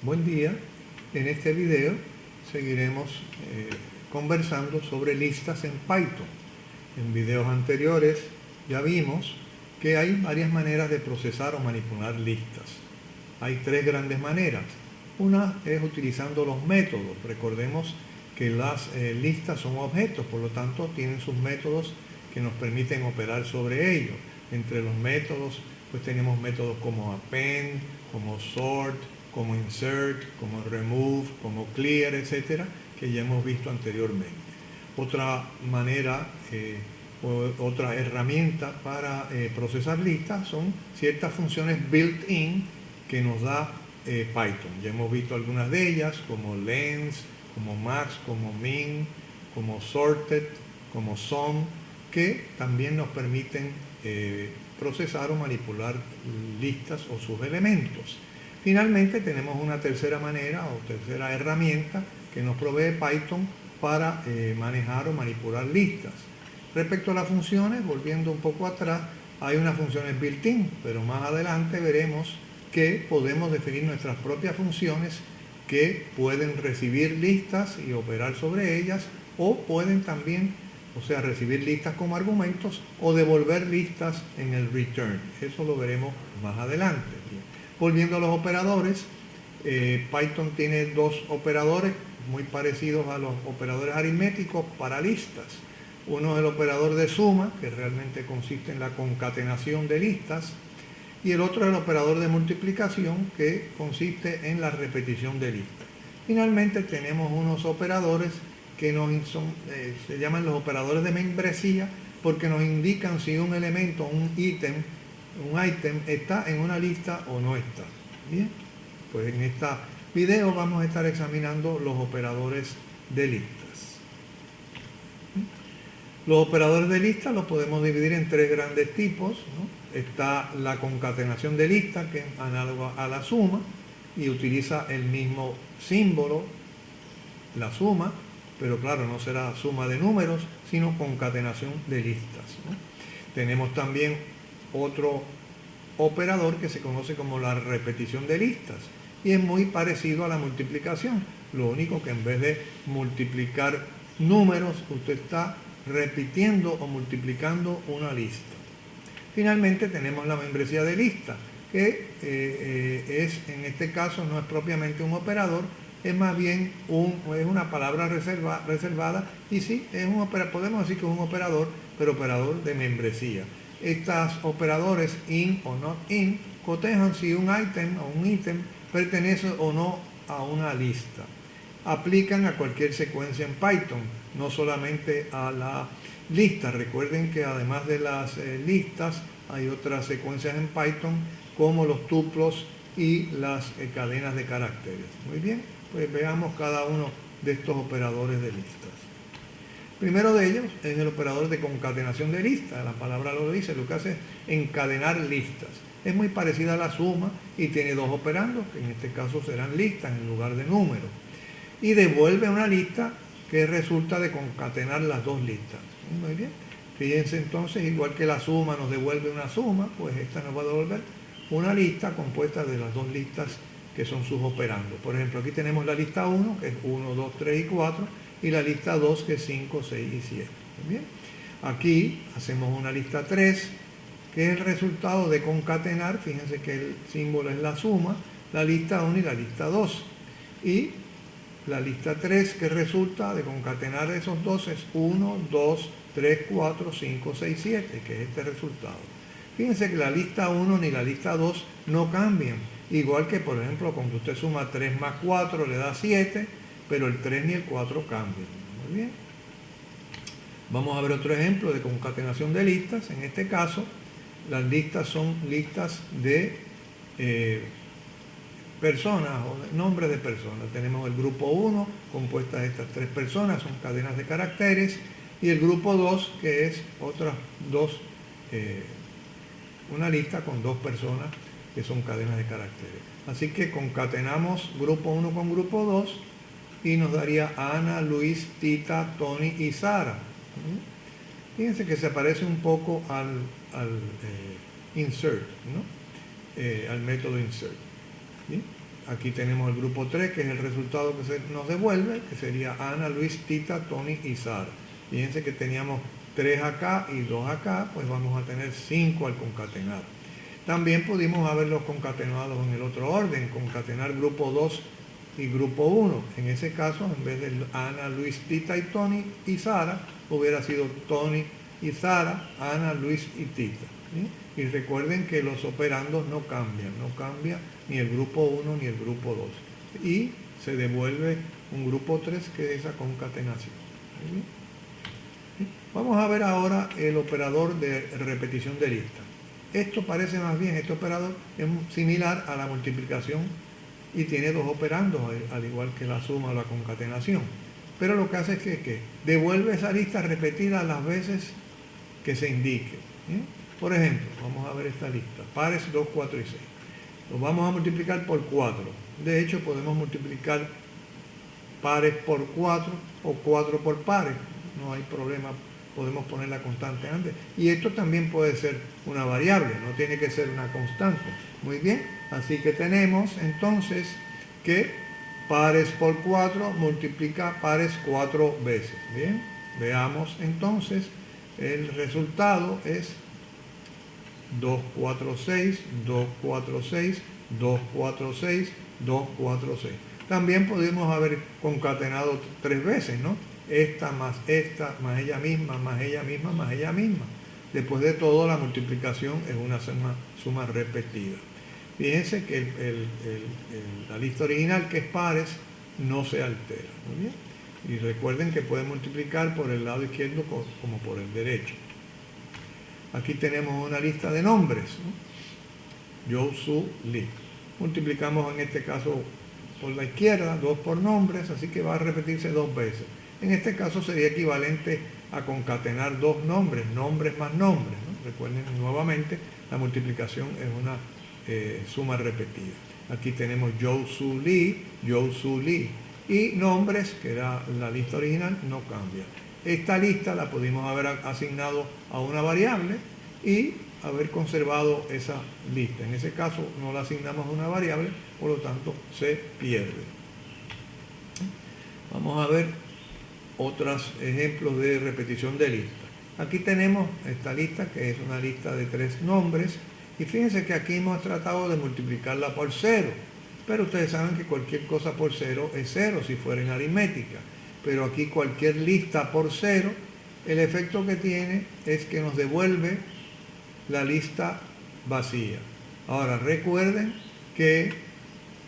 Buen día. En este video seguiremos conversando sobre listas en Python. En videos anteriores ya vimos que hay varias maneras de procesar o manipular listas. Hay tres grandes maneras. Una es utilizando los métodos. Recordemos que las listas son objetos, por lo tanto tienen sus métodos que nos permiten operar sobre ellos. Entre los métodos pues tenemos métodos como append, como sort, como insert, como remove, como clear, etcétera, que ya hemos visto anteriormente. Otra manera o otra herramienta para procesar listas son ciertas funciones built-in que nos da Python. Ya hemos visto algunas de ellas, como length, como max, como min, como sorted, como sum, que también nos permiten procesar o manipular listas o sus elementos. Finalmente tenemos una tercera manera o tercera herramienta que nos provee Python para manejar o manipular listas. Respecto a las funciones, volviendo un poco atrás, hay unas funciones built-in, pero más adelante veremos que podemos definir nuestras propias funciones que pueden recibir listas y operar sobre ellas, o pueden también, recibir listas como argumentos o devolver listas en el return. Eso lo veremos más adelante. Volviendo a los operadores, Python tiene dos operadores muy parecidos a los operadores aritméticos para listas. Uno es el operador de suma, que realmente consiste en la concatenación de listas, y el otro es el operador de multiplicación, que consiste en la repetición de listas. Finalmente tenemos unos operadores que se llaman los operadores de membresía, porque nos indican si un elemento, un ítem está en una lista o no está. Bien, pues en este video vamos a estar examinando los operadores de listas. Los operadores de listas los podemos dividir en tres grandes tipos, ¿no? Está la concatenación de listas, que es análoga a la suma y utiliza el mismo símbolo, la suma, pero claro, no será suma de números, sino concatenación de listas, ¿no? Tenemos también otro operador que se conoce como la repetición de listas y es muy parecido a la multiplicación, lo único que en vez de multiplicar números, usted está repitiendo o multiplicando una lista. Finalmente tenemos la membresía de lista, que en este caso no es propiamente un operador, es más bien es una palabra reservada, y sí, podemos decir que es un operador, pero operador de membresía. Estos operadores in o not in cotejan si un ítem pertenece o no a una lista. Aplican a cualquier secuencia en Python, no solamente a la lista. Recuerden que además de las listas hay otras secuencias en Python como los tuplos y las cadenas de caracteres. Muy bien, pues veamos cada uno de estos operadores de listas. Primero de ellos es el operador de concatenación de listas. La palabra lo dice, lo que hace es encadenar listas. Es muy parecida a la suma y tiene dos operandos, que en este caso serán listas en lugar de números. Y devuelve una lista que resulta de concatenar las dos listas. Muy bien. Fíjense entonces, igual que la suma nos devuelve una suma, pues esta nos va a devolver una lista compuesta de las dos listas que son sus operandos. Por ejemplo, aquí tenemos la lista 1, que es 1, 2, 3 y 4, y la lista 2, que es 5, 6 y 7. Bien. Aquí hacemos una lista 3, que es el resultado de concatenar, fíjense que el símbolo es la suma, la lista 1 y la lista 2. Y la lista 3, que resulta de concatenar esos dos, es 1, 2, 3, 4, 5, 6, 7, que es este resultado. Fíjense que la lista 1 ni la lista 2 no cambian. Igual que, por ejemplo, cuando usted suma 3 más 4 le da 7, pero el 3 ni el 4 cambian. Muy bien. Vamos a ver otro ejemplo de concatenación de listas. En este caso, las listas son listas de personas o nombres de personas. Tenemos el grupo 1, compuesta de estas tres personas, son cadenas de caracteres, y el grupo 2, que es una lista con dos personas que son cadenas de caracteres. Así que concatenamos grupo 1 con grupo 2 y nos daría Ana, Luis, Tita, Tony y Sara. Fíjense que se parece un poco al insert, ¿no? Al método insert. ¿Sí? aquí tenemos el grupo 3, que es el resultado que nos devuelve, que sería Ana, Luis, Tita, Tony y Sara. Fíjense que teníamos 3 acá y 2 acá, pues vamos a tener 5 al concatenar. También pudimos haberlos concatenados en el otro orden, concatenar grupo 2 y grupo 1. En ese caso, en vez de Ana, Luis, Tita y Tony y Sara, hubiera sido Tony y Sara, Ana, Luis y Tita. ¿Sí? Y recuerden que los operandos no cambia ni el grupo 1 ni el grupo 2. Y se devuelve un grupo 3, que es esa concatenación. ¿Sí? Vamos a ver ahora el operador de repetición de lista. Esto parece más bien, este operador es similar a la multiplicación y tiene 2 operandos, al igual que la suma o la concatenación. Pero lo que hace es que devuelve esa lista repetida las veces que se indique. ¿Sí? Por ejemplo, vamos a ver esta lista, pares 2, 4 y 6. Los vamos a multiplicar por 4. De hecho, podemos multiplicar pares por 4 o 4 por pares. No hay problema, podemos poner la constante antes. Y esto también puede ser una variable, no tiene que ser una constante. Muy bien, así que tenemos entonces que pares por 4 multiplica pares 4 veces. Bien, veamos entonces, el resultado es 2, 4, 6, 2, 4, 6, 2, 4, 6, 2, 4, 6. También pudimos haber concatenado 3 veces, ¿no? Esta, más ella misma, más ella misma, más ella misma. Después de todo, la multiplicación es una suma repetida. Fíjense que la lista original, que es pares, no se altera. Muy bien. Y recuerden que pueden multiplicar por el lado izquierdo como por el derecho. Aquí tenemos una lista de nombres, ¿no? Yo, Su, Li. Multiplicamos en este caso por la izquierda, 2 por nombres, así que va a repetirse 2 veces. En este caso sería equivalente a concatenar 2 nombres, nombres más nombres, ¿no? Recuerden nuevamente, la multiplicación es una suma repetida. Aquí tenemos Yo, Su, Li, Yo, Su, Li. Y nombres, que era la lista original, no cambia. Esta lista la pudimos haber asignado a una variable y haber conservado esa lista. En ese caso no la asignamos a una variable, por lo tanto se pierde. Vamos a ver otros ejemplos de repetición de lista. Aquí tenemos esta lista, que es una lista de 3 nombres, y fíjense que aquí hemos tratado de multiplicarla por 0, pero ustedes saben que cualquier cosa por 0 es 0 si fuera en aritmética. Pero aquí cualquier lista por 0, el efecto que tiene es que nos devuelve la lista vacía. Ahora recuerden que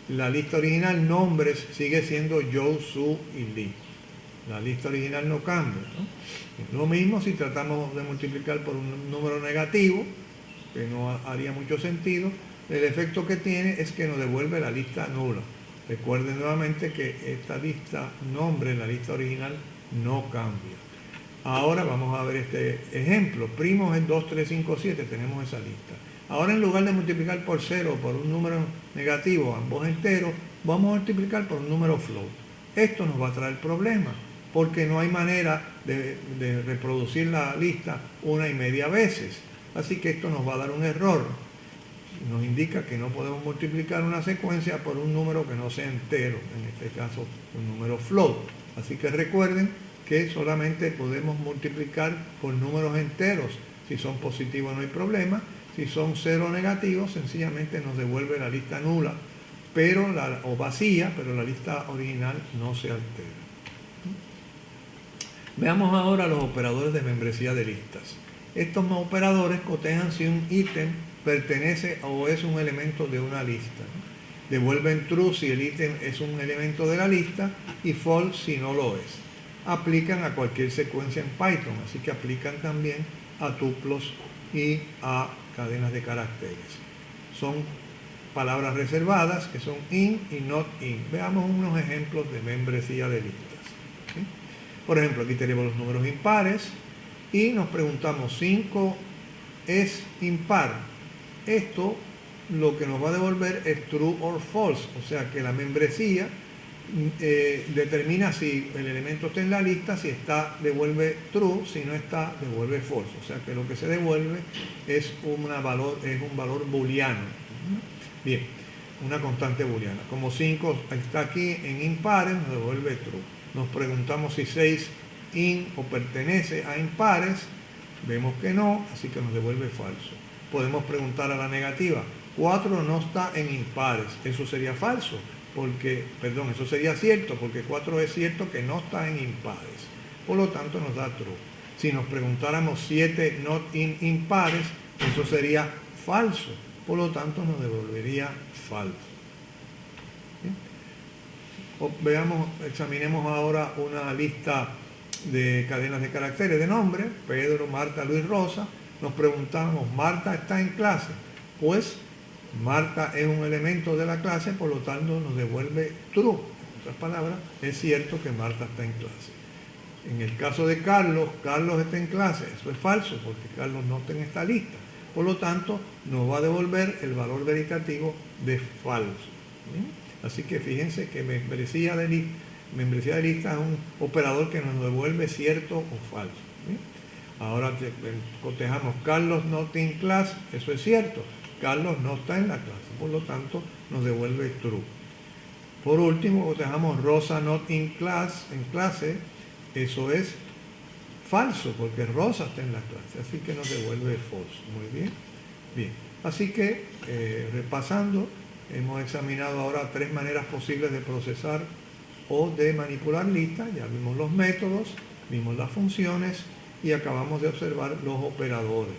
la lista original nombres sigue siendo Yo, Su y Li. La lista original no cambia, ¿no? Lo mismo si tratamos de multiplicar por un número negativo, que no haría mucho sentido. El efecto que tiene es que nos devuelve la lista nula. Recuerden nuevamente que esta lista nombre, la lista original, no cambia. Ahora vamos a ver este ejemplo. Primos es 2, 3, 5, 7. Tenemos esa lista. Ahora, en lugar de multiplicar por 0 por un número negativo, ambos enteros, vamos a multiplicar por un número float. Esto nos va a traer problemas, porque no hay manera de reproducir la lista 1,5 veces. Así que esto nos va a dar un error. Nos indica que no podemos multiplicar una secuencia por un número que no sea entero, en este caso un número float. Así que recuerden que solamente podemos multiplicar por números enteros. Si son positivos no hay problema, si son 0 negativos sencillamente nos devuelve la lista nula o vacía, pero la lista original no se altera. Veamos ahora los operadores de membresía de listas. Estos operadores cotejan si un ítem pertenece o es un elemento de una lista, ¿no? Devuelven true si el ítem es un elemento de la lista y false si no lo es. Aplican a cualquier secuencia en Python, así que aplican también a tuplos y a cadenas de caracteres. Son palabras reservadas que son in y not in. Veamos unos ejemplos de membresía de listas. ¿Sí? Por ejemplo, aquí tenemos los números impares y nos preguntamos, 5 es impar. Esto lo que nos va a devolver es true or false, o sea que la membresía determina si el elemento está en la lista, si está devuelve true, si no está devuelve false, o sea que lo que se devuelve es un valor booleano. Bien, una constante booleana. Como 5 está aquí en impares, nos devuelve true. Nos preguntamos si 6 o pertenece a impares, vemos que no, así que nos devuelve falso. Podemos preguntar a la negativa, 4 no está en impares, eso sería falso, eso sería cierto, porque 4 es cierto que no está en impares, por lo tanto nos da true. Si nos preguntáramos 7 not in impares, eso sería falso, por lo tanto nos devolvería falso. Examinemos ahora una lista de cadenas de caracteres de nombre, Pedro, Marta, Luis, Rosa. Nos preguntamos, ¿Marta está en clase? Pues Marta es un elemento de la clase, por lo tanto nos devuelve true. En otras palabras, es cierto que Marta está en clase. En el caso de Carlos, Carlos está en clase. Eso es falso, porque Carlos no está en esta lista. Por lo tanto, nos va a devolver el valor veritativo de falso. Así que fíjense que membresía de lista es un operador que nos devuelve cierto o falso. Ahora cotejamos Carlos not in class, eso es cierto. Carlos no está en la clase, por lo tanto nos devuelve true. Por último, cotejamos Rosa not in class, en clase, eso es falso, porque Rosa está en la clase, así que nos devuelve false. Muy bien. Bien, así que repasando, hemos examinado ahora 3 maneras posibles de procesar o de manipular listas. Ya vimos los métodos, vimos las funciones y acabamos de observar los operadores.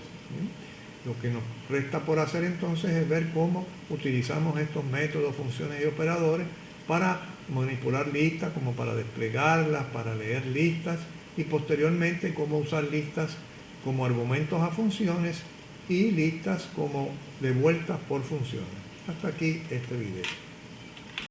Lo que nos resta por hacer entonces es ver cómo utilizamos estos métodos, funciones y operadores para manipular listas, como para desplegarlas, para leer listas y posteriormente cómo usar listas como argumentos a funciones y listas como devueltas por funciones. Hasta aquí este video.